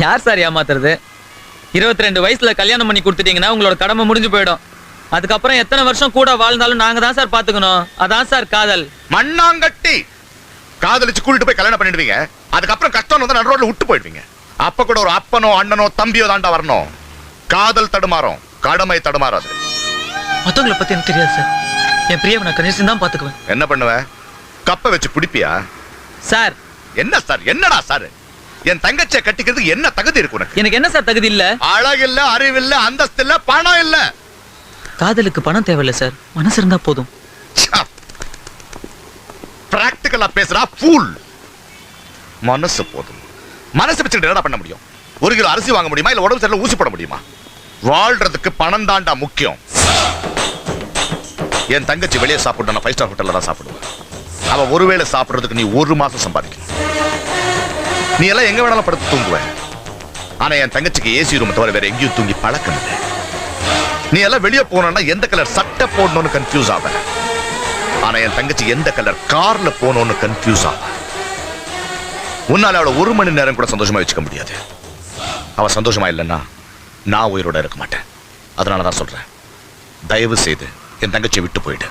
யார் சார் ஏமாத்துறது? 22 வயசுல கல்யாணம் பண்ணி கொடுத்துட்டீங்கன்னா உங்களோட கடமை முடிஞ்சு போயிடும். அதுக்கப்புறம் எத்தனை வருஷம் கூட வாழ்ந்தாலும் நாங்க தான் சார் பாத்துக்கணும். அதான் சார் காதல். மண்ணாங்கட்டி காதலிச்சு கூட்டிட்டு போய் கல்யாணம் பண்ணிடுவீங்க. அதுக்கப்புறம் கஷ்டம் வந்து நடு ரோட்ல விட்டு போயிடுவீங்க. அப்ப கூட ஒரு அப்பனோ அண்ணனோ தம்பியோ தாண்டா வரணும். காதல் தடுமாறும், கடமை தடுமாறாது. மத்தவங்களை பத்தி எனக்கு தெரியாது சார். என் பிரியாவை நான் கணேசன் தான் பாத்துக்குவேன். என்ன பண்ணுவ? கப்ப வச்சு பிடிப்பியா? சார் என்ன சார்? என்னடா சார்? என் தங்கச்சியை கட்டிக்கிறதுக்கு என்ன தகுதி இருக்கு உனக்கு? எனக்கு என்ன சார் தகுதி இல்ல? அழகு இல்ல, அறிவு இல்ல, அந்தஸ்து இல்ல, பணம் இல்ல. காதலுக்கு பணம் தேவையில்ல சார், மனசு இருந்தா போதும். பிராக்டிகலா பேசுறா ஃபூல். மனசு போதும். மனசு வச்சுட்டு என்ன பண்ண முடியும்? 1 கிலோ அரிசி வாங்க முடியுமா? இல்ல உடம்பு சரியில்லை ஊசி போட முடியுமா? வாழ்றதுக்கு பணம் தாண்டா முக்கியம். என் தங்கச்சி வெளியே சாப்பிட்டு நான் 5 ஸ்டார் ஹோட்டல்ல தான் சாப்பிடுவேன். அவ ஒருவேளை சாப்பிடுறதுக்கு நீ 1 மாசம் சம்பாதிக்கணும். நீ எல்லாம் எங்க வேணாலும் படுத்து தூங்குவேன். ஆனா என் தங்கச்சிக்கு ஏசி ரூம் தவிர வேற எங்கேயும் தூங்கி பழக்கம் இல்லை. நீ எல்லாம் வெளியே போனா எந்த கலர் சட்டை போடணும்னு கன்ஃபியூஸ் ஆவ. ஆனா என் தங்கச்சி எந்த கலர் கார்ல போகணும்னு கன்ஃபியூஸ் ஆவ. உன்னால அவளை 1 மணி நேரம் கூட சந்தோஷமா வச்சுக்க முடியாது. அவ சந்தோஷமா இல்லைன்னா நான் உயிரோட இருக்க மாட்டேன். அதனாலதான் சொல்றேன், தயவு செய்து என் தங்கச்சியை விட்டு போயிடு.